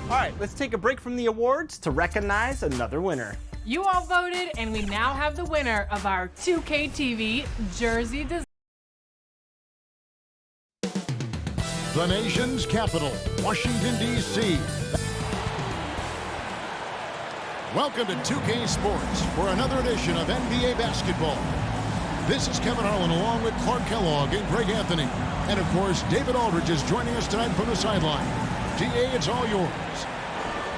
All right, let's take a break from the awards to recognize another winner. You all voted, and we now have the winner of our 2K TV jersey design. The nation's capital, Washington, D.C. Welcome to 2K Sports for another edition of NBA basketball. This is Kevin Harlan along with Clark Kellogg and Greg Anthony. And, of course, David Aldridge is joining us tonight from the sideline. DA, it's all yours.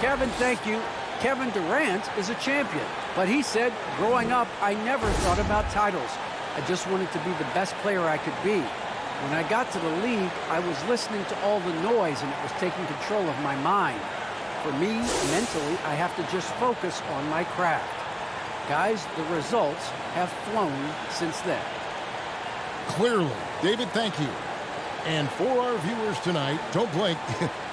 Kevin, thank you. Kevin Durant is a champion, but he said, growing up, I never thought about titles. I just wanted to be the best player I could be. When I got to the league, I was listening to all the noise and it was taking control of my mind. For me, mentally, I have to just focus on my craft. Guys, the results have flown since then. Clearly. David, thank you. And for our viewers tonight, don't blink.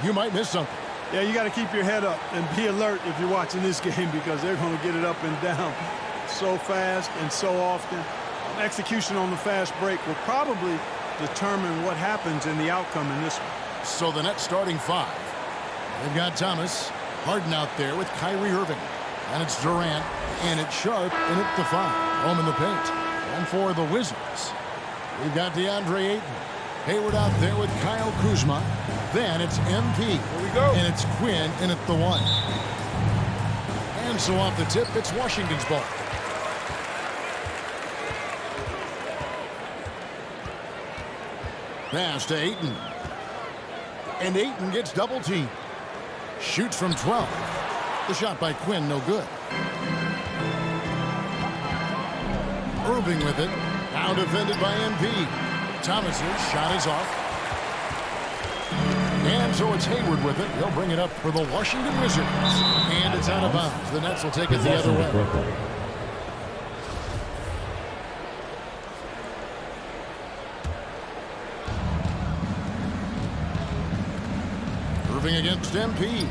You might miss something. Yeah, you got to keep your head up and be alert if you're watching this game because they're going to get it up and down so fast and so often. Execution on the fast break will probably determine what happens in the outcome in this one. So the Nets starting five. They've got Thomas, Harden out there with Kyrie Irving. And it's Durant, and it's Sharp, and it's Define. Home in the paint. And for the Wizards, we've got DeAndre Ayton. Hayward out there with Kyle Kuzma. Then it's MP. Here we go. And it's Quinn in at the one. And so off the tip, it's Washington's ball. Pass to Ayton. And Ayton gets double teamed. Shoots from 12. The shot by Quinn, no good. Irving with it. Now defended by MP. Thomas's shot is off. And so it's Hayward with it. He'll bring it up for the Washington Wizards. And it's out of bounds. The Nets will take it the other way. Irving against MP.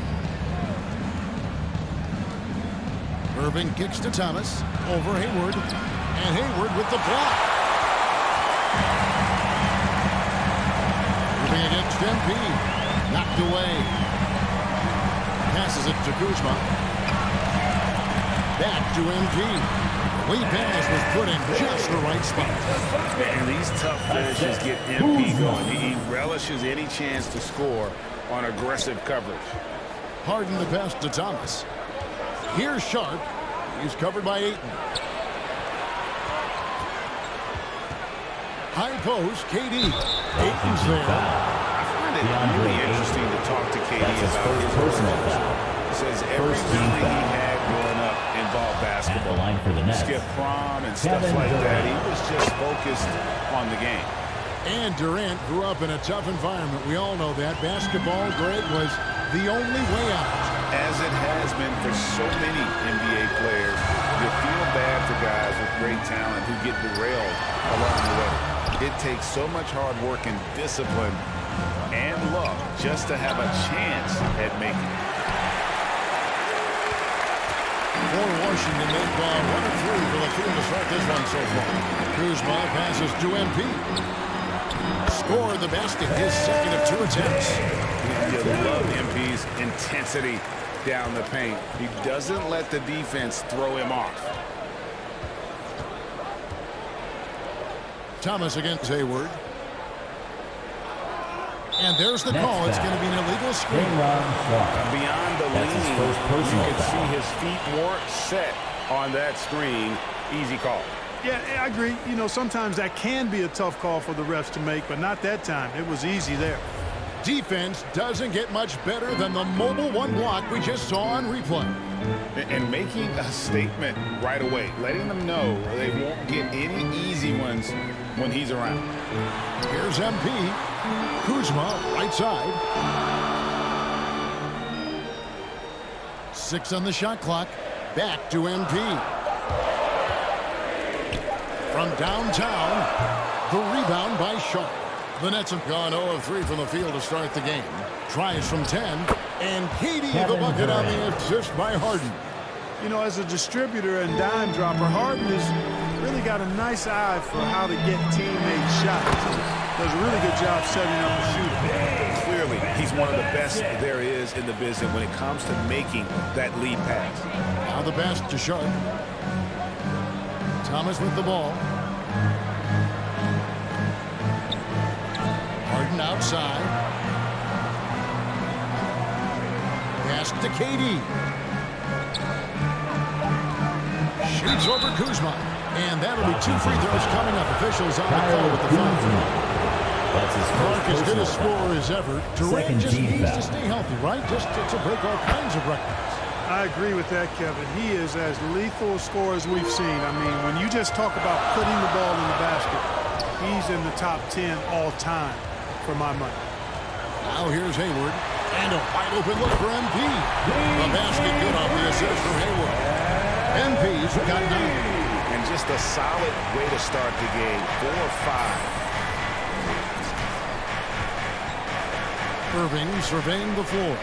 Irving kicks to Thomas. Over Hayward. And Hayward with the block. Irving against MP. Knocked away. Passes it to Kuzma. Back to MP. Lead pass was put in just the right spot. And these tough finishes get MP going. He relishes any chance to score on aggressive coverage. Harden the pass to Thomas. Here's Sharp. He's covered by Ayton. High post, KD. Ayton's there. I find it really interesting to talk to KD about his personal foul. Says every memory he had growing up involved basketball. Skip prom and stuff like that. He was just focused on the game. And Durant grew up in a tough environment. We all know that. Basketball, Greg, was the only way out. As it has been for so many NBA players, you feel bad for guys with great talent who get derailed along the way. It takes so much hard work and discipline and luck just to have a chance at making it. For Washington, they've gone 1 of 3 for the field to start this one so far. Kuzma passes to MP. Scored the basket, his second of 2 attempts. You love MP's intensity down the paint. He doesn't let the defense throw him off. Thomas against Hayward. And there's the call. It's going to be an illegal screen. Beyond the lean, you can see his feet more set on that screen. Easy call. Yeah, I agree. You know, sometimes that can be a tough call for the refs to make, but not that time. It was easy there. Defense doesn't get much better than the mobile one block we just saw on replay. And making a statement right away, letting them know they won't get any easy ones when he's around. Here's MP. Kuzma, right side. 6 on the shot clock. Back to MP. From downtown, the rebound by Sharp. The Nets have gone 0 of 3 from the field to start the game. Tries from 10, and KD the bucket on the assist by Harden. You know, as a distributor and dime dropper, Harden has really got a nice eye for how to get teammate shots. Does a really good job setting up the shooter. Clearly clearly, he's one of the best there is in the business when it comes to making that lead pass. Now the pass to Sharp. Thomas with the ball. Harden outside. Pass to KD. Shoots over Kuzma. And that'll be 2 free throws coming up. Officials on the call with the foul. That's his Clark as good a first scorer as ever. Durant Second just team needs foul. to stay healthy, right? Just to break all kinds of records. I agree with that, Kevin. He is as lethal a scorer as we've seen. I mean, when you just talk about putting the ball in the basket, he's in the top 10 all time for my money. Now here's Hayward. And a wide open look for MP. The basket good off the assist from Hayward. MP's got 9. And just a solid way to start the game. 4-5. Irving surveying the floor.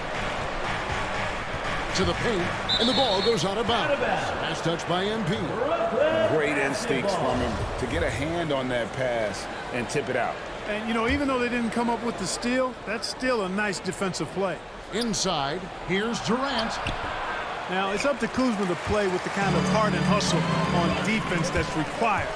To the paint, and the ball goes out of bounds. Pass touch by MP. Great instincts from him to get a hand on that pass and tip it out. And, you know, even though they didn't come up with the steal, that's still a nice defensive play. Inside, here's Durant. Now, it's up to Kuzma to play with the kind of heart and hustle on defense that's required.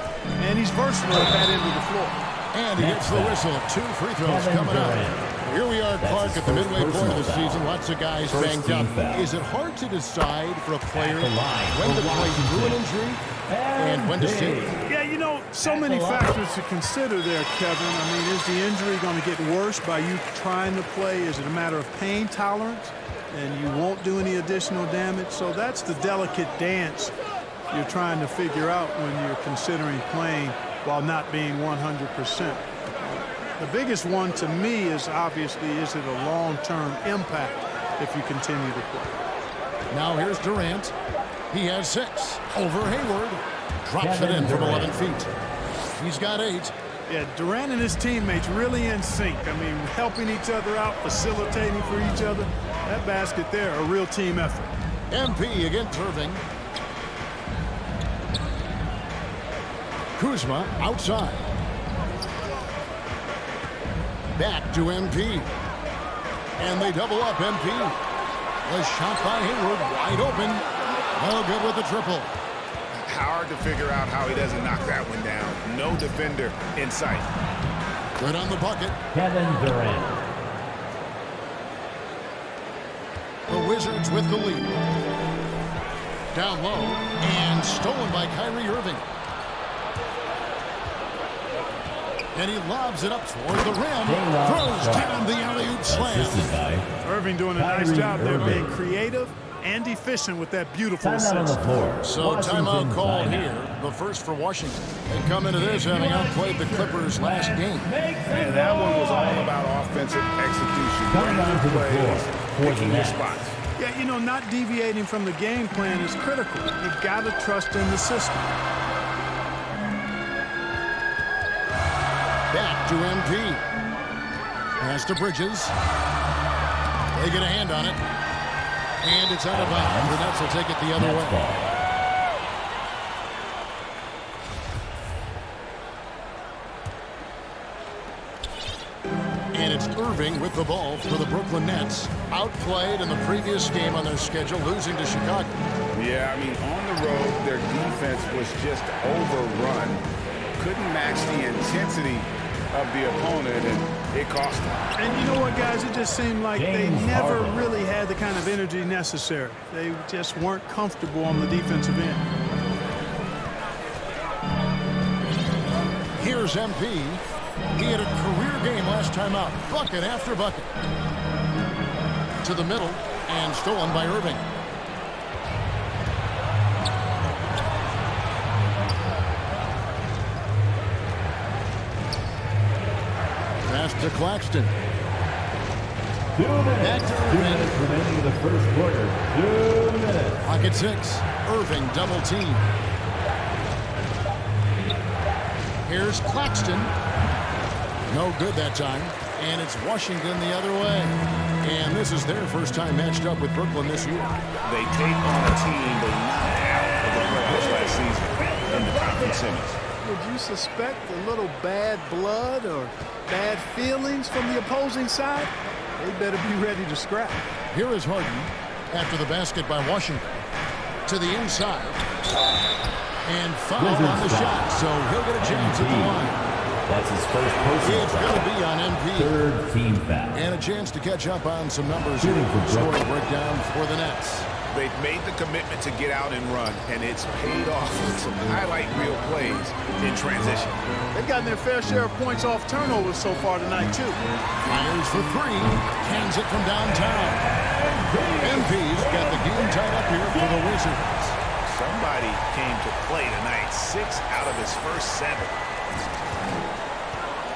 And he's versatile at that end of the floor. And he hits the whistle. 2 free throws coming up. Here we are, Clark, at the midway point of the season. Lots of guys banged up. Is it hard to decide for a player when to play through an injury and when to save? Yeah, you know, so many factors to consider there, Kevin. I mean, is the injury going to get worse by you trying to play? Is it a matter of pain tolerance and you won't do any additional damage? So that's the delicate dance you're trying to figure out when you're considering playing while not being 100%. The biggest one to me is obviously, is it a long-term impact if you continue to play? Now here's Durant. He has 6. Over Hayward. Drops it in from 11 feet. He's got 8. Yeah, Durant and his teammates really in sync. I mean, helping each other out, facilitating for each other. That basket there, a real team effort. MP against Irving. Kuzma outside. Back to MP. And they double up MP. The shot by Hayward, wide open. No good with the triple. Hard to figure out how he doesn't knock that one down. No defender in sight. Good on the bucket. Kevin Durant. The Wizards with the lead. Down low and stolen by Kyrie Irving. And he lobs it up toward the rim. Throws down the alley-oop Assisted slam. by Irving doing a nice Kyrie job there, Irving. being creative and efficient with that beautiful timeout on the assist. floor. So Washington timeout called timeout. here. The first for Washington. They come into this having outplayed the Clippers last game. And that one was all about offensive execution. Coming Running onto the plays, floor for the picking your Nets. spots. Yeah, you know, not deviating from the game plan is critical. You got to trust in the system. Back to MP. Pass to Bridges. They get a hand on it. And it's out of bounds. The Nets will take it the other Nets way. ball. And it's Irving with the ball for the Brooklyn Nets. Outplayed in the previous game on their schedule, losing to Chicago. Yeah, I mean, on the road, their defense was just overrun. Couldn't match the intensity of the opponent, and it cost them. And you know what, guys? It just seemed like James they never Harden. really had the kind of energy necessary. They just weren't comfortable on the defensive end. Here's MP. He had a career game last time out. Bucket after bucket. To the middle and stolen by Irving. Pass to Claxton. 2 minutes. Back to 2 Irving. minutes remaining in the first quarter. 2 minutes. Pocket 6. Irving double team. Here's Claxton. No good that time. And it's Washington the other way. And this is their first time matched up with Brooklyn this year. They take on a team they knocked out of the playoffs last season in the conference semis. Would you suspect a little bad blood or bad feelings from the opposing side? they better be ready to scrap. Here is Harden after the basket by Washington. To the inside. And foul on the shot, so he'll get a chance at the line. That's his first personal It's going to be on MP. third team foul. And a chance to catch up on some numbers. Shooting for Scoring Brooklyn. breakdown for the Nets. They've made the commitment to get out and run, and it's paid off with some highlight reel plays in transition. They've gotten their fair share of points off turnovers so far tonight, too. Fires for three. Cans it from downtown. MP's got the game tied up here for the Wizards. Somebody came to play tonight. 6 out of his first 7.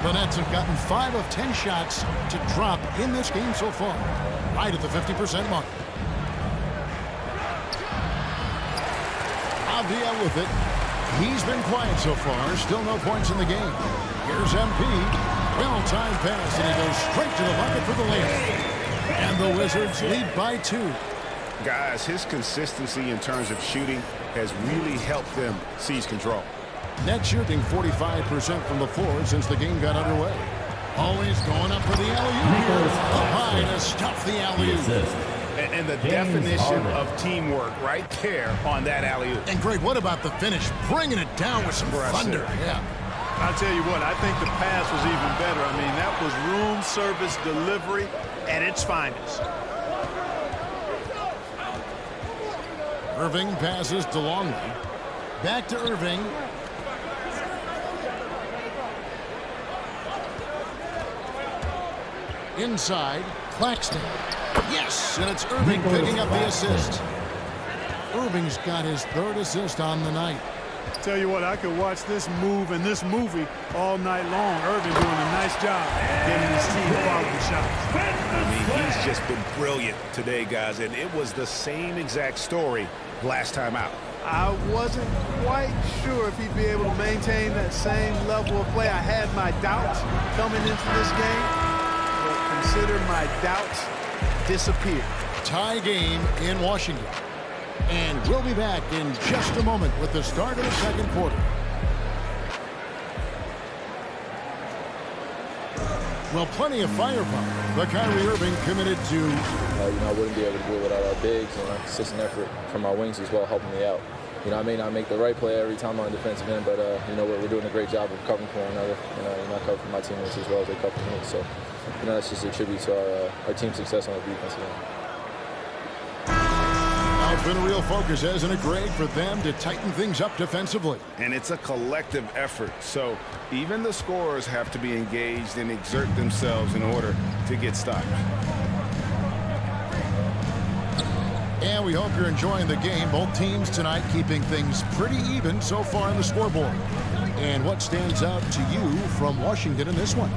The Nets have gotten 5 of 10 shots to drop in this game so far. Right at the 50% mark. Avdia with it. He's been quiet so far. Still no points in the game. Here's MP. Well-timed pass, and he goes straight to the bucket for the layup. And the Wizards lead by 2. Guys, his consistency in terms of shooting has really helped them seize control. Net shooting 45% from the floor since the game got underway. Always going up for the alley-oop here. Up high to stuff the The alley-oop. assist. And the James definition Harden. of teamwork right there on that alley-oop. And Greg, what about the finish? Bringing it down with some Impressive. thunder. Yeah. I'll tell you what, I think the pass was even better. I mean, that was room service delivery at its finest. Irving passes to Longley. Back to Irving. Inside, Claxton. Yes, and it's Irving picking up the assist. Irving's got his 3rd assist on the night. Tell you what, I could watch this move and this movie all night long. Irving doing a nice job getting his team quality shots. I mean, he's just been brilliant today, guys, and it was the same exact story last time out. I wasn't quite sure if he'd be able to maintain that same level of play. I had my doubts coming into this game, but consider my doubts disappear. Tie game in Washington. And we'll be back in just a moment with the start of the second quarter. Well, plenty of firepower, but Kyrie Irving committed to... I wouldn't be able to do it without our bigs and our consistent effort from our wings as well, helping me out. I may not make the right play every time on the defensive end, but, we're doing a great job of covering for one another. I cover for my teammates as well as they cover for me. So, that's just a tribute to our team's success on the defensive end. It's been a real focus, hasn't it, Greg, for them to tighten things up defensively. And it's a collective effort, so even the scorers have to be engaged and exert themselves in order to get stopped. And we hope you're enjoying the game. Both teams tonight keeping things pretty even so far on the scoreboard. And what stands out to you from Washington in this one?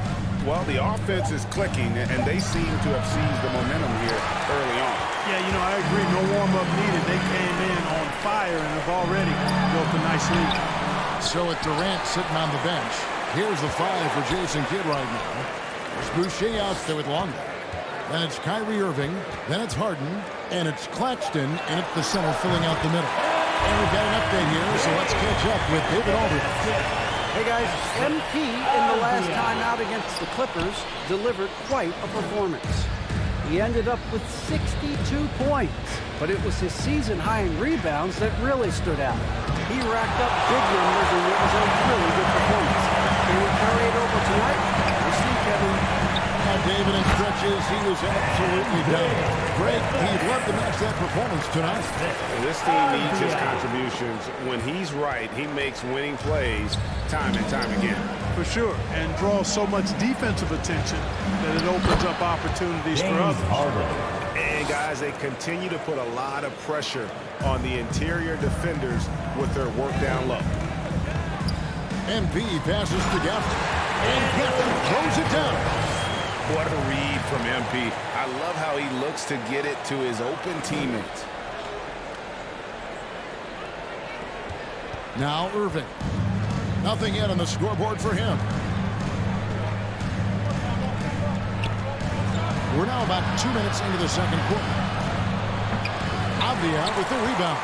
Well, the offense is clicking, and they seem to have seized the momentum here early on. Yeah, I agree. No warm-up needed. They came in on fire and have already built a nice lead. So with Durant sitting on the bench, here's the 5 for Jason Kidd right now. There's Boucher out there with Longley. Then it's Kyrie Irving. Then it's Harden. And it's Claxton. And it's the center filling out the middle. And we've got an update here, so let's catch up with David Aldridge. Hey guys, MP in the last time out against the Clippers delivered quite a performance. He ended up with 62 points, but it was his season high in rebounds that really stood out. He racked up big numbers and it was a really good performance. Can he carry it over tonight? We'll see, Kevin. David in stretches, he was absolutely down. Greg, he'd love to match that performance tonight. This team needs his contributions. When he's right, he makes winning plays time and time again. For sure, and draws so much defensive attention that it opens up opportunities for James others. Harden. And guys, they continue to put a lot of pressure on the interior defenders with their work down low. MP passes to Gafford. And Gafford throws it down. What a read from MP. I love how he looks to get it to his open teammates. Now Irving. Nothing yet on the scoreboard for him. We're now about 2 minutes into the second quarter. Avdia with the rebound.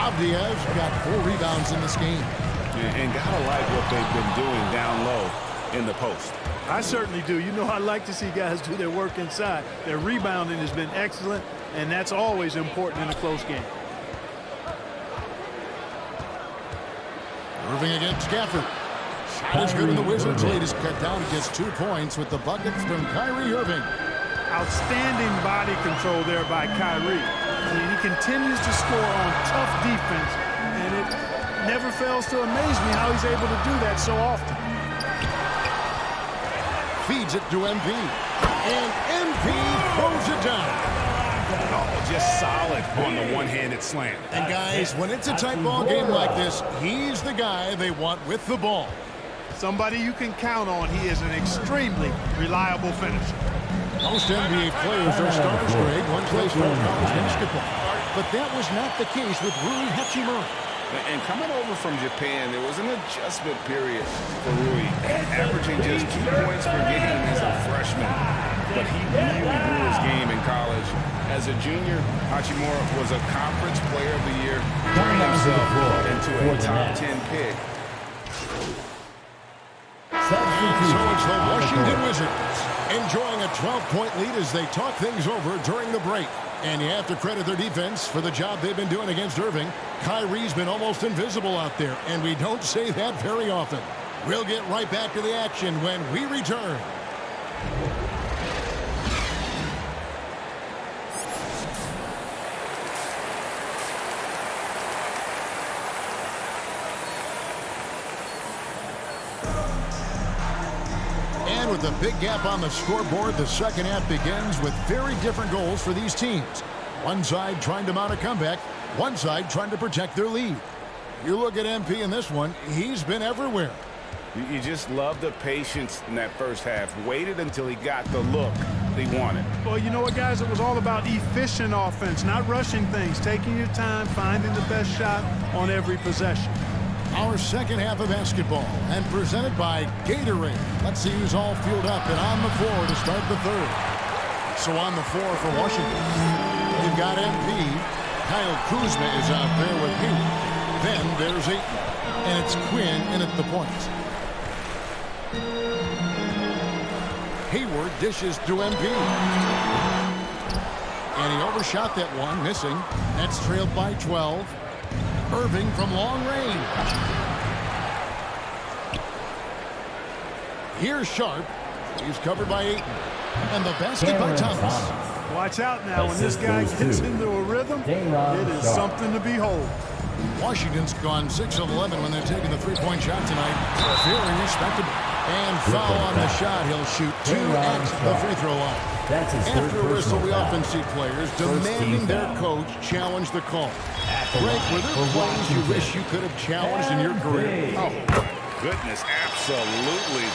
Avdia's got 4 rebounds in this game. And gotta like what they've been doing down low in the post. I certainly do. You know, I like to see guys do their work inside. Their rebounding has been excellent, and that's always important in a close game. Irving against Gafford. Shot is good, and the Wizards' lead is cut down. He gets 2 points with the buckets from Kyrie Irving. Outstanding body control there by Kyrie. I mean, he continues to score on tough defense, and it never fails to amaze me how he's able to do that so often. Feeds it to MP. And MP throws it down. Oh, just solid on the one-handed slam. And guys, when it's a tight ball game like this, he's the guy they want with the ball. Somebody you can count on. He is an extremely reliable finisher. Most NBA players are stars, Greg, once they start college basketball. But that was not the case with Rui Hachimura. And coming over from Japan, there was an adjustment period for Rui, averaging just 2 points per game as a freshman. But he really grew his game in college. As a junior, Hachimura was a Conference Player of the Year, turned himself into a top 10 pick. So it's the Washington Wizards enjoying a 12-point lead as they talk things over during the break. And you have to credit their defense for the job they've been doing against Irving. Kyrie's been almost invisible out there, and we don't say that very often. We'll get right back to the action when we return. And with a big gap on the scoreboard, the second half begins with very different goals for these teams. One side trying to mount a comeback, one side trying to protect their lead. You look at MP in this one, he's been everywhere. You just love the patience in that first half. Waited until he got the look he wanted. Well, you know what, guys? It was all about efficient offense, not rushing things, taking your time, finding the best shot on every possession. Our second half of basketball, and presented by Gatorade. Let's see who's all fueled up and on the floor to start the third. So on the floor for Washington, we've got MP. Kyle Kuzma is out there with Hayward. Then there's Ayton, and it's Quinn in at the point. Hayward dishes to MP. And he overshot that one, missing. That's trailed by 12. Irving from long range. Here's Sharp. He's covered by Ayton. And the basket by Thomas. Watch out now. When this guy gets into a rhythm, it is something to behold. Washington's gone 6 of 11 when they're taking the three-point shot tonight. Very respectable. And foul on the shot. He'll shoot 2 at the free throw line. After a whistle, we often see players demanding their coach challenge the call. Greg, were there plays you wish you could have challenged in your career? Oh, goodness, absolutely.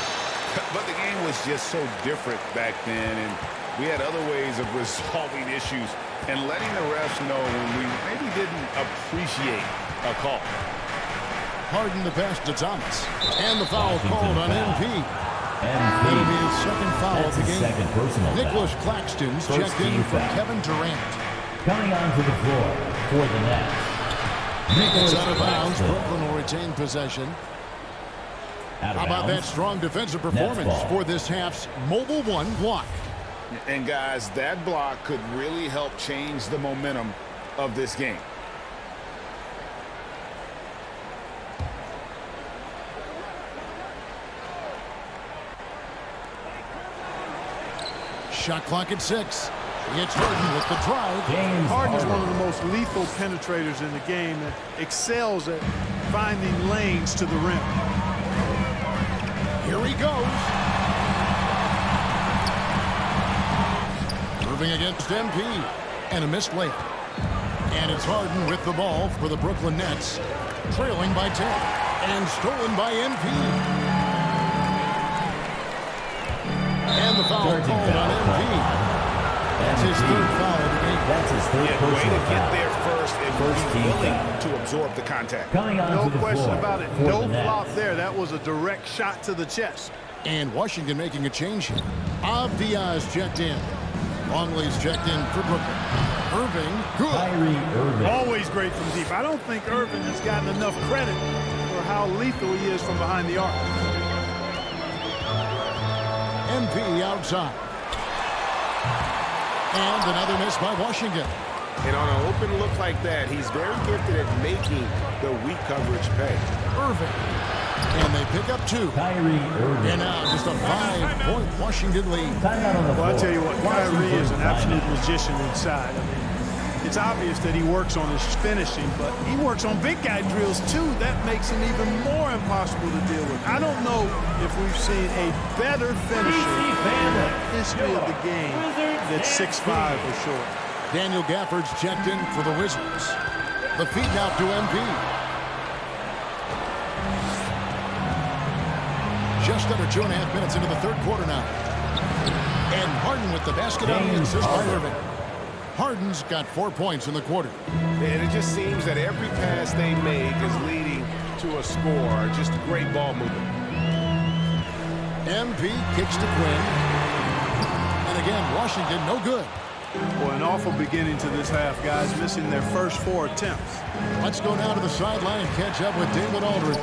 But the game was just so different back then, and we had other ways of resolving issues and letting the refs know when we maybe didn't appreciate a call. Harden the pass to Thomas. And the foul called on MP. That'll be his second foul of the game. Nicholas Claxton's checked in for Kevin Durant. Coming onto the floor for the Nets. Nicholas out of bounds. Brooklyn will retain possession. How about that strong defensive performance for this half's Mobile One block? And guys, that block could really help change the momentum of this game. Shot clock at 6. It's Harden with the drive. Harden is one of the most lethal penetrators in the game and excels at finding lanes to the rim. Here he goes. Irving against MP. And a missed layup. And it's Harden with the ball for the Brooklyn Nets. Trailing by 10. And stolen by MP. And the foul called on MP. That's his third foul of the game. That's his third personal Way to get foul. there first and be willing to absorb the contact. No question about it. No flop there. That was a direct shot to the chest. And Washington making a change here. Diaz checked in. Longley's checked in for Brooklyn. Irving, good. Kyrie Irving. Always great from deep. I don't think Irving has gotten enough credit for how lethal he is from behind the arc. MP outside. And another miss by Washington. And on an open look like that, he's very gifted at making the weak coverage pay. Irving. And they pick up 2. Kyrie Irving. And now just a 5-point Washington lead. Timeout on the floor. Well, I tell you what, Kyrie is an absolute magician inside. I mean, it's obvious that he works on his finishing, but he works on big guy drills too. That makes him even more impossible to deal with. I don't know if we've seen a better finisher in the history of the game that's 6'5" or short. Daniel Gafford's checked in for the Wizards. The feed out to MP. Just under 2.5 minutes into the third quarter now. And Harden with the basket on the assist by Irving. Harden's got 4 points in the quarter. And it just seems that every pass they make is leading to a score. Just great ball movement. MP kicks to Quinn. And again, Washington no good. Boy, an awful beginning to this half, guys, missing their first 4 attempts. Let's go down to the sideline and catch up with David Aldridge.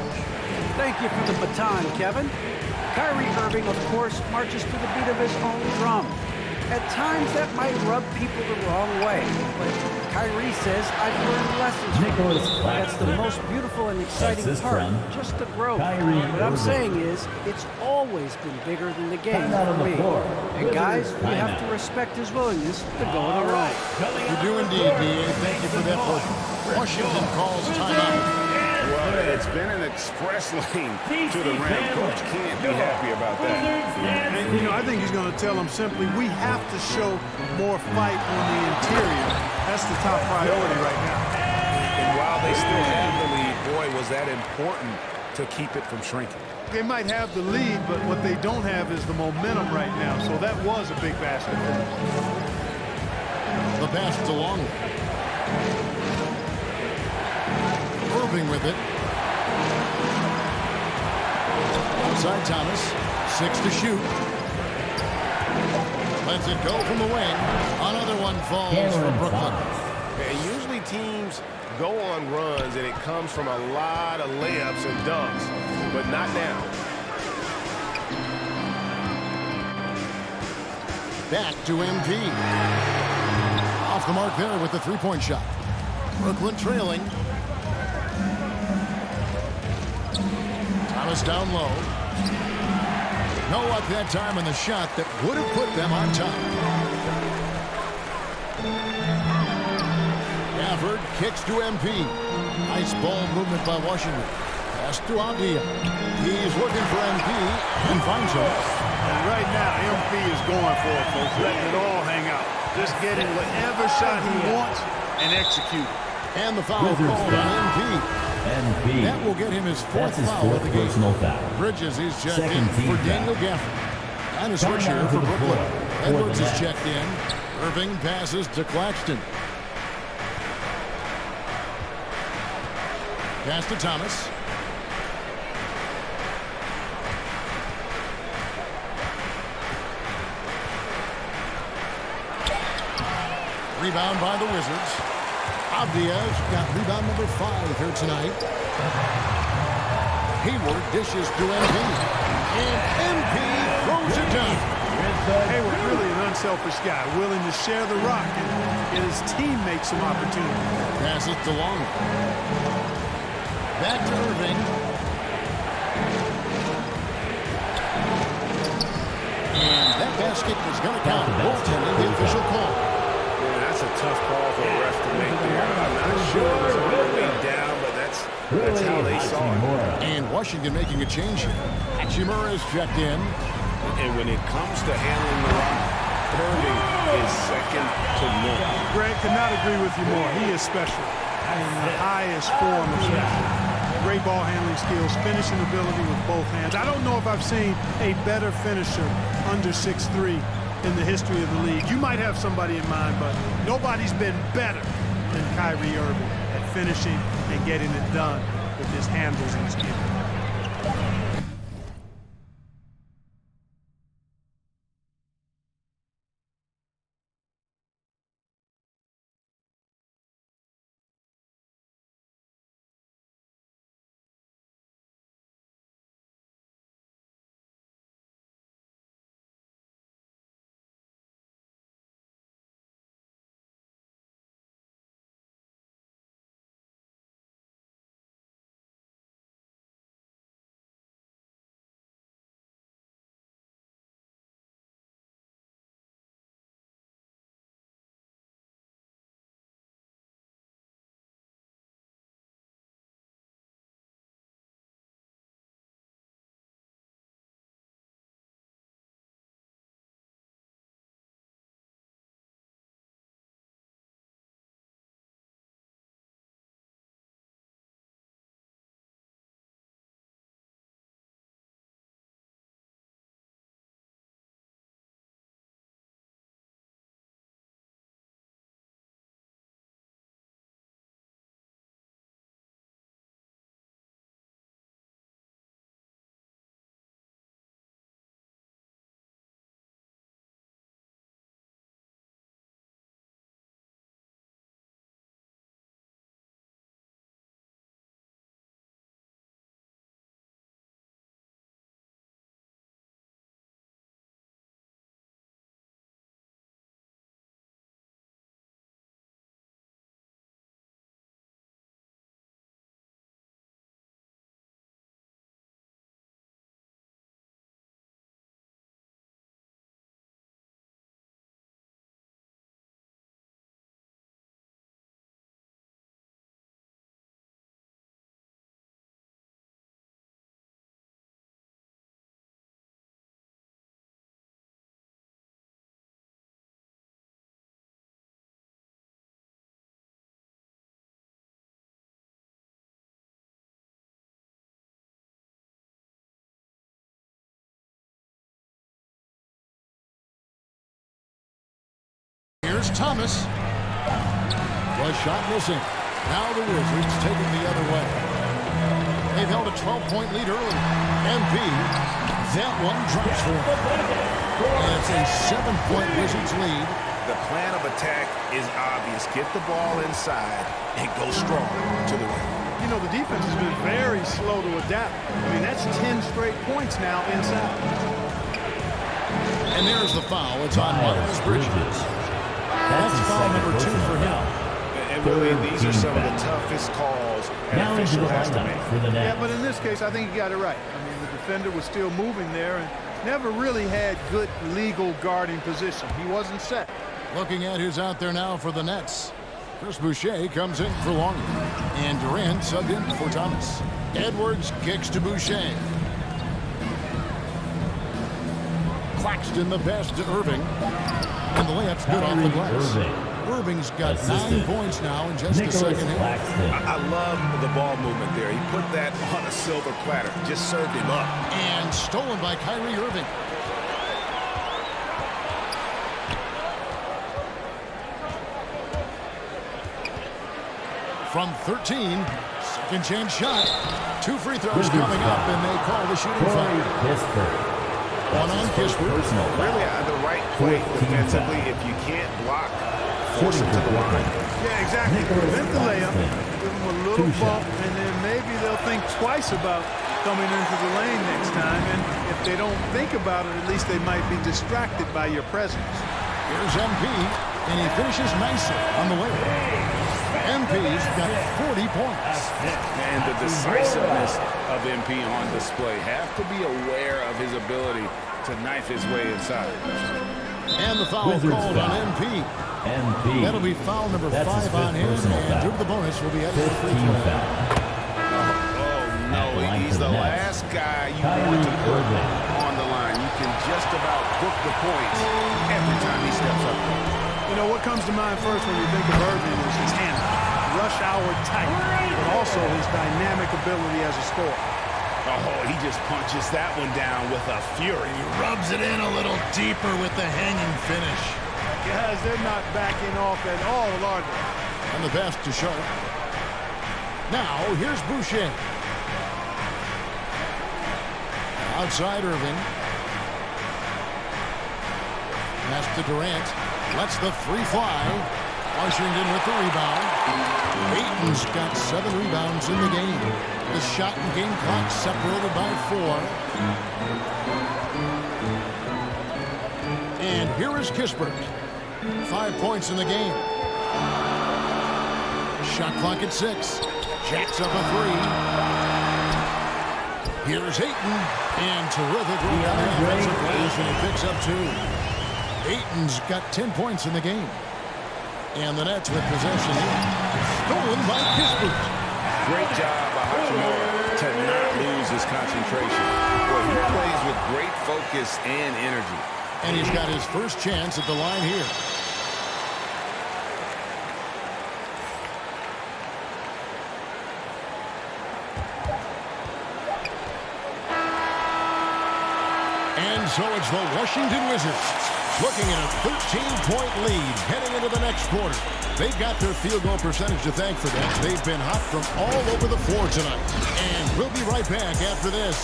Thank you for the baton, Kevin. Kyrie Irving, of course, marches to the beat of his own drum. At times, that might rub people the wrong way, but Kyrie says, I've learned lessons from Nicholas this. That's the Claxton. most beautiful and exciting That's this part, from just the growth. Kyrie What I'm Irving. saying is, it's always been bigger than the game Timeout on for the me. floor. And guys, Wizards we have timeout. to respect his willingness to go it alone. You do indeed, D.A. Thank you for that portion. Washington calls timeout. Well, it's been an express lane to the rim. Coach can't be happy about that. And, you know, I think he's going to tell them simply, we have to show more fight on the interior. That's the top priority right now. And while they still have the lead, boy, was that important to keep it from shrinking. They might have the lead, but what they don't have is the momentum right now. So that was a big basket for them. The pass to Longley. Irving with it. Outside Thomas. 6 to shoot. Lets it go from the wing. Another one falls for Cameron Brooklyn. Thomas. And usually teams go on runs and it comes from a lot of layups and dunks, but not now. Back to MP. Off the mark there with the three-point shot. Brooklyn trailing. Thomas down low. No luck that time on the shot that would have put them on top. Gafford kicks to MP. Nice ball movement by Washington. Pass to Avdia. He's looking for MP and finds him. And right now, MP is going for it, folks, letting it all hang out. Just getting whatever shot he wants and execute. And the foul Wizards called on MP. MP. That will get him his fourth That's his foul of fourth the game. personal foul. Bridges is checked Second in team for foul. Daniel Gafford. And a switch Timeout here to for the Brooklyn. floor for Edwards the is Nets. checked in. Irving passes to Claxton. Pass to Thomas. Rebound by the Wizards. Avdia's got rebound number 5 here tonight. Hayward dishes to MP. And MP throws it down. Hayward really an unselfish guy, willing to share the rock and get his teammates some opportunity. Passes to Longley. Back to Irving. And that basket is going to count. Goaltending, the official call. Man, that's a tough call for a ref to make there. I'm not sure it was all the way down, but that's how they saw it. And Washington making a change here. Hachimura is checked in. And when it comes to handling the rock, Irving is second to none. Greg could not agree with you more. He is special in the highest form of special. Great ball handling skills, finishing ability with both hands. I don't know if I've seen a better finisher under 6'3" in the history of the league. You might have somebody in mind, but nobody's been better than Kyrie Irving at finishing and getting it done with his handles and skill. It's Thomas. Was shot missing. Now the Wizards take it the other way. They've held a 12-point lead early. MP, that one drops for him. And it's a 7-point Wizards lead. The plan of attack is obvious. Get the ball inside and go strong to the rim. You know, the defense has been very slow to adapt. I mean, that's 10 straight points now inside. And there's the foul. It's on Miles Bridges. That's foul number 2 for him. And really, these are some of the toughest calls an Now into official the has to lineup make. for the Yeah, Nets. but in this case, I think he got it right. I mean, the defender was still moving there and never really had good legal guarding position. He wasn't set. Looking at who's out there now for the Nets. Chris Boucher comes in for Longley. And Durant subbed in for Thomas. Edwards kicks to Boucher. Claxton the pass to Irving. And the layup's good off the glass. Irving's got Assistant 9 points now in just the Nicholas second half. Claxton. I love the ball movement there. He put that on a silver platter. Just served him up. And stolen by Kyrie Irving. From 13, second chance shot. 2 free throws Wizards coming up, foul. and they call the shooting Corey foul. Kispert. One on Kispert. Personal foul. Really the right play 14 defensively. foul. If you can't block, force him to the line. Yeah, exactly. Prevent the layup, give them a little 2 bump, shots. and then maybe they'll think twice about coming into the lane next time. And if they don't think about it, at least they might be distracted by your presence. Here's MP, and he finishes nicely on the way. MP's got 40 points. And the decisiveness of MP on display. Have to be aware of his ability to knife his way inside. And the foul Wizards called foul. on MP. MP. That'll be foul number That's his 5 on fifth him, personal and foul. due to the bonus will be headed for free 15 throw. foul. Oh, no, At the line he's for the the Nets. last guy you Kyrie want to put Irving. on the line. You can just about book the points every time he steps up there. You know, what comes to mind first when you think of Irving is his handle. Rush hour tight, but also his dynamic ability as a scorer. Oh, he just punches that one down with a fury. Rubs it in a little deeper with the hanging finish. Guys, they're not backing off at all, are they? And the pass to Sharp. Now, here's Boucher. Outside Irving. Pass to Durant. Lets the three fly. Washington with the rebound. Ayton's got 7 rebounds in the game. The shot and game clock separated by 4. And here is Kispert. 5 points in the game. Shot clock at 6. Jacks up a 3. Here's Ayton. And terrific work on the offensive glass, and he picks up 2. Ayton's got 10 points in the game. And the Nets with possession here. Stolen by Kispert. Great job by Hachimura to not lose his concentration. Boy, he plays with great focus and energy. And he's got his first chance at the line here. And so it's the Washington Wizards looking at a 13-point lead heading into the next quarter. They've got their field goal percentage to thank for that. They've been hot from all over the floor tonight. And we'll be right back after this.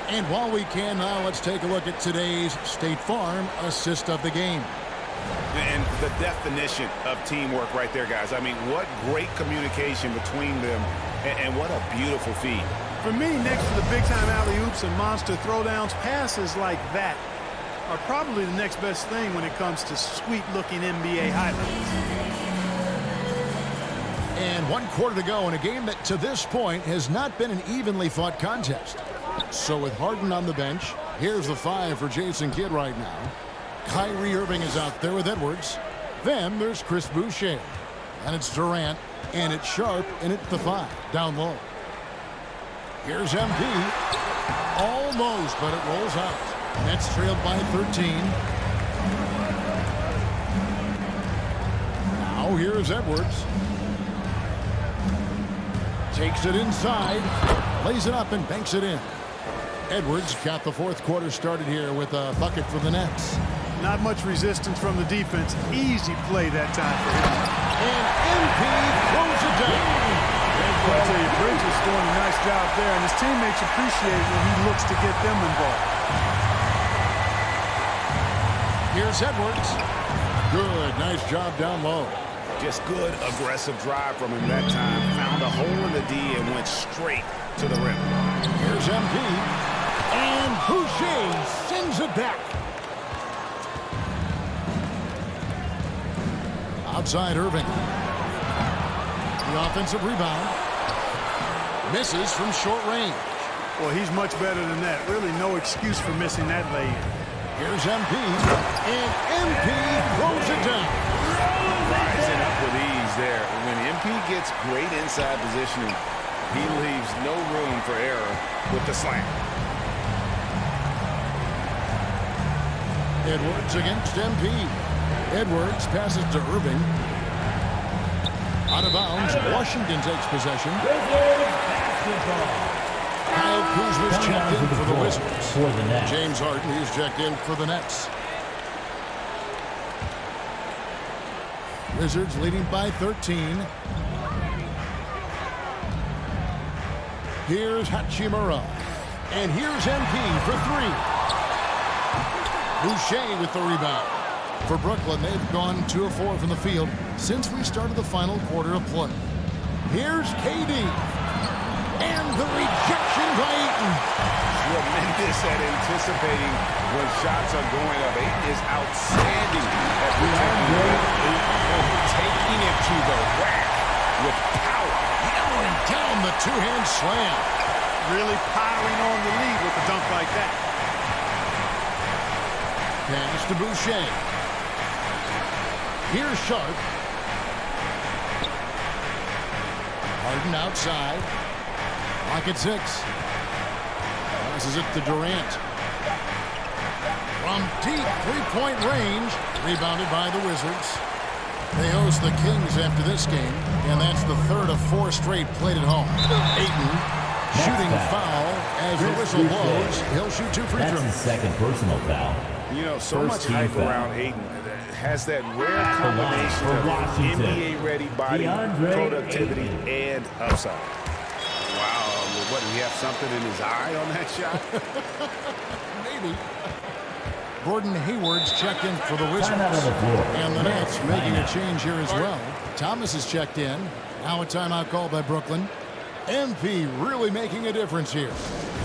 And while we can now, let's take a look at today's State Farm assist of the game. And the definition of teamwork right there, guys. I mean, what great communication between them, and what a beautiful feed. For me, next to the big-time alley-oops and monster throwdowns, passes like that are probably the next best thing when it comes to sweet-looking NBA highlights. And 1 quarter to go in a game that, to this point, has not been an evenly fought contest. So with Harden on the bench, here's the 5 for Jason Kidd right now. Kyrie Irving is out there with Edwards. Then there's Chris Boucher. And it's Durant, and it's Sharp, and it's the 5 down low. Here's MP. Almost, but it rolls out. Nets trailed by 13. Now here's Edwards. Takes it inside, lays it up, and banks it in. Edwards got the fourth quarter started here with a bucket for the Nets. Not much resistance from the defense. Easy play that time for him. And MP throws it down. I'll tell you, Bridges doing a nice job there, and his teammates appreciate it when he looks to get them involved. Here's Edwards. Good, nice job down low. Just good, aggressive drive from him that time. Found a hole in the D and went straight to the rim. Here's MP. And Boucher sends it back. Outside Irving. The offensive rebound. Misses from short range. Well, he's much better than that. Really no excuse for missing that lay-in. Here's MP. And MP throws it down. Rising up with ease there. When MP gets great inside positioning, he leaves no room for error with the slam. Edwards against MP. Edwards passes to Irving. Out of bounds. Washington takes possession. Kyle Kuzma's checked in for the Wizards. For the Nets. James Harden is checked in for the Nets. Wizards leading by 13. Here's Hachimura. And here's MP for three. Boucher with the rebound. For Brooklyn, they've gone 2 of 4 from the field since we started the final quarter of play. Here's KD. And the rejection by Ayton. Tremendous at anticipating when shots are going up. Ayton is outstanding at taking it to the rack with power. Hammering down the two-hand slam. Really piling on the lead with a dunk like that. Pass to Boucher. Here's Sharp. Harden outside. Clock at 6. Passes it to Durant. From deep three-point range. Rebounded by the Wizards. They host the Kings after this game, and that's the third of 4 straight played at home. Ayton shooting foul as the whistle blows. He'll shoot 2 free That's throws. his second personal foul. You know, so First much team hype foul. around Ayton. Has that rare At the line combination for of Washington, NBA-ready body, DeAndre productivity, Ayton. and upside. Wow, what, did he have something in his eye on that shot? Maybe. Gordon Hayward's checked in for the Wizards. Timeout on the floor. And the Nets making a change here as well. Thomas is checked in. Now a timeout called by Brooklyn. MP really making a difference here.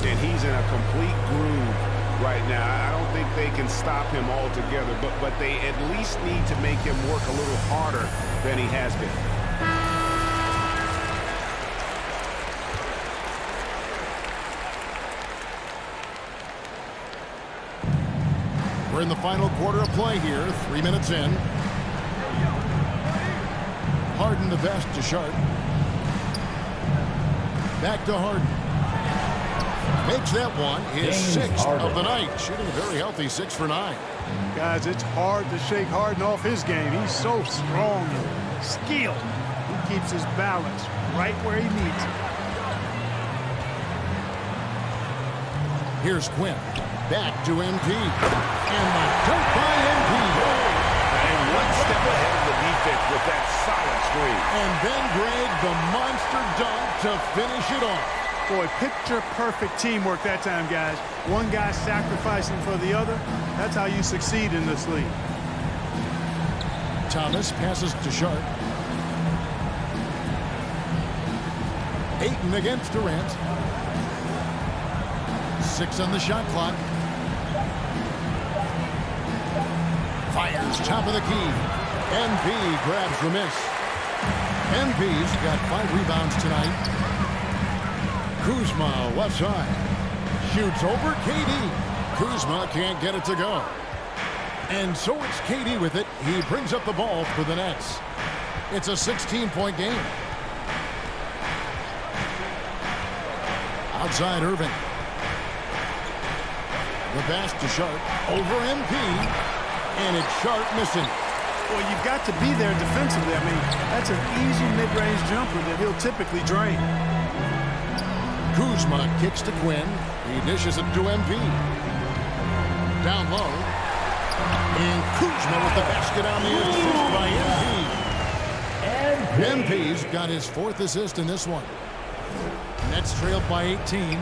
And he's in a complete groove right now. I don't think they can stop him altogether, but they at least need to make him work a little harder than he has been. We're in the final quarter of play here. 3 minutes in. Harden the best to Sharp. Back to Harden. Makes that one his James 6th Harden. of the night. Shooting a very healthy 6 for 9. Guys, it's hard to shake Harden off his game. He's so strong and skilled. He keeps his balance right where he needs it. Here's Quinn. Back to MP. And the dunk by MP. And one step ahead of the defense with that solid screen. And then Greg, the monster dunk to finish it off. Boy, picture-perfect teamwork that time, guys. One guy sacrificing for the other. That's how you succeed in this league. Thomas passes to Sharp. Ayton against Durant. 6 on the shot clock. Fires top of the key. MP grabs the miss. MP's got 5 rebounds tonight. Kuzma left side. Shoots over KD. Kuzma can't get it to go. And so it's KD with it. He brings up the ball for the Nets. It's a 16-point game. Outside Irving. The pass to Sharp. Over MP. And it's Sharp missing. Well, you've got to be there defensively. I mean, that's an easy mid-range jumper that he'll typically drain. Kuzma kicks to Quinn. He dishes it to MP. Down low. And Kuzma with the basket on the assist by MP. MP's got his 4th assist in this one. Nets trailed by 18.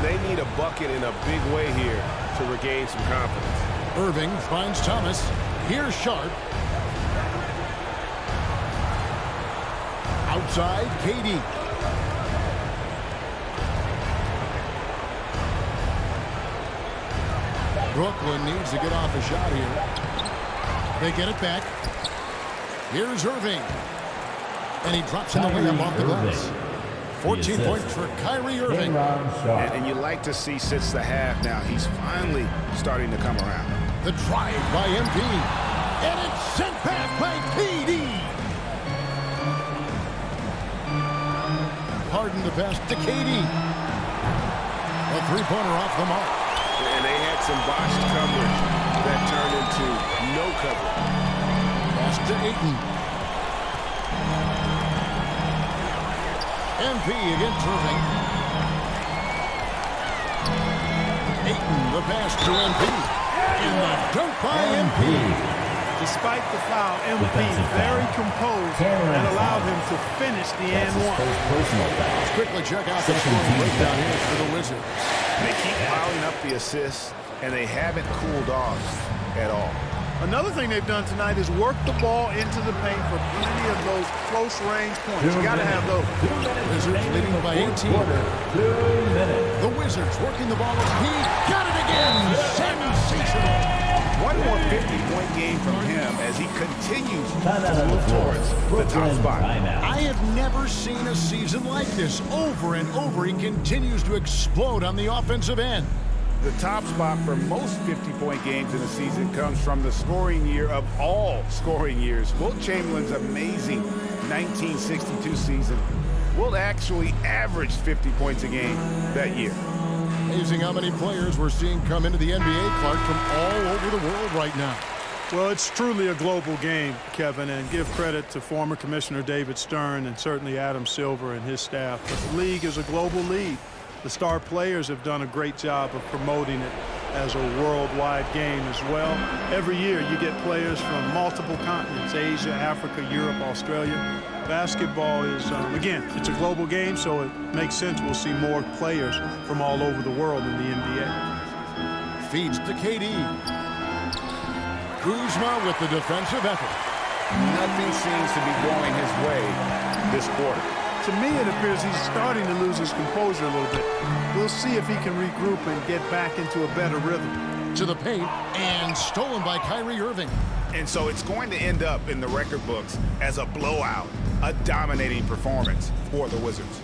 They need a bucket in a big way here to regain some confidence. Irving finds Thomas. Here's Sharp. Outside, KD. Brooklyn needs to get off a shot here. They get it back. Here's Irving. And he drops in the layup off the glass. 14 points for Kyrie Irving. And you like to see since the half now, he's finally starting to come around. The drive by MP. And it's sent back by KD. Harden the pass to KD. A three-pointer off the mark. And they had some botched coverage that turned into no coverage. Pass to Ayton. MP against Irving. Ayton, the pass to MP. And the dunk by MP. Despite the foul, MP very composed and allowed him to finish the and one. Let's quickly check out the scoring breakdown here for the Wizards. They keep piling up the assists, and they haven't cooled off at all. Another thing they've done tonight is work the ball into the paint for plenty of those close-range points. You got to have those. Wizards leading by 18. 2 minutes. The Wizards working the ball. He got it again. Sensational. One more 50-point game from him as he continues to move towards the top spot. I have never seen a season like this. Over and over, he continues to explode on the offensive end. The top spot for most 50-point games in a season comes from the scoring year of all scoring years. Wilt Chamberlain's amazing 1962 season. Wilt actually averaged 50 points a game that year. Amazing how many players we're seeing come into the NBA, Clark, from all over the world right now. Well, it's truly a global game, Kevin, and give credit to former Commissioner David Stern and certainly Adam Silver and his staff. But the league is a global league. The star players have done a great job of promoting it as a worldwide game as well. Every year you get players from multiple continents, Asia, Africa, Europe, Australia. Basketball is, again, it's a global game, so it makes sense we'll see more players from all over the world in the NBA. Feeds to KD. Kuzma with the defensive effort. Nothing seems to be going his way this quarter. To me, it appears he's starting to lose his composure a little bit. We'll see if he can regroup and get back into a better rhythm. To the paint, and stolen by Kyrie Irving. And so it's going to end up in the record books as a blowout, a dominating performance for the Wizards.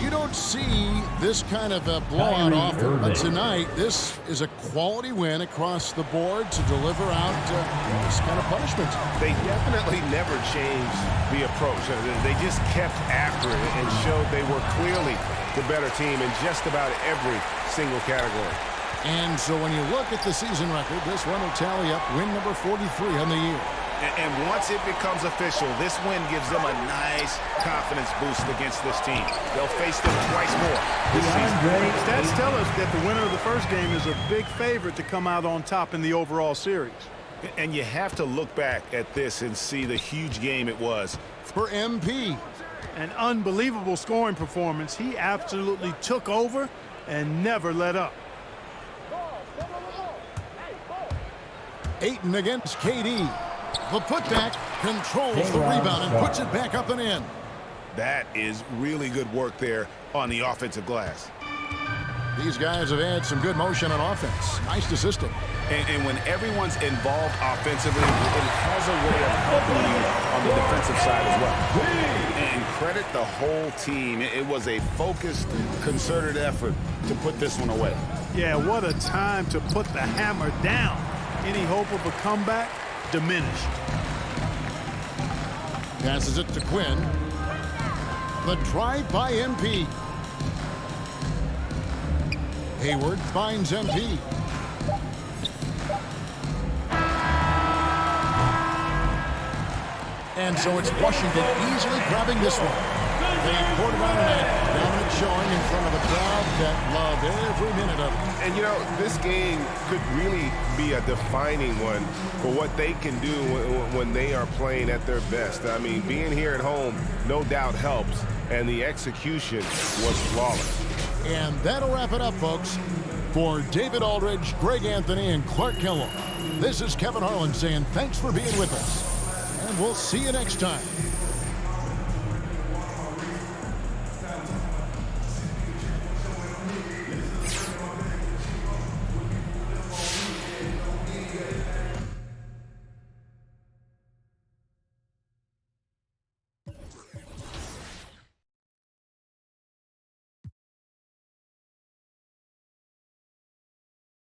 You don't see this kind of a blowout often, but tonight this is a quality win across the board to deliver out this kind of punishment. They definitely never changed the approach. They just kept after it and showed they were clearly the better team in just about every single category. And so when you look at the season record, this one will tally up win number 43 on the year. And once it becomes official, this win gives them a nice confidence boost against this team. They'll face them twice more this season. Stats tell us that the winner of the first game is a big favorite to come out on top in the overall series. And you have to look back at this and see the huge game it was for MP. An unbelievable scoring performance. He absolutely took over and never let up. Ayton against KD. The putback controls the rebound and puts it back up and in. That is really good work there on the offensive glass. These guys have had some good motion on offense. Nice assisting. And when everyone's involved offensively, it has a way of helping you on the defensive side as well. And credit the whole team. It was a focused, concerted effort to put this one away. Yeah, what a time to put the hammer down. Any hope of a comeback? Diminished. Passes it to Quinn. The drive by MP. Hayward finds MP. And so it's Washington easily grabbing this one. They poured around that dominant showing in in front of a crowd that loved every minute of it. And, you know, this game could really be a defining one for what they can do when they are playing at their best. I mean, being here at home no doubt helps, and the execution was flawless. And that'll wrap it up, folks. For David Aldridge, Greg Anthony, and Clark Kellogg, this is Kevin Harlan saying thanks for being with us. And we'll see you next time.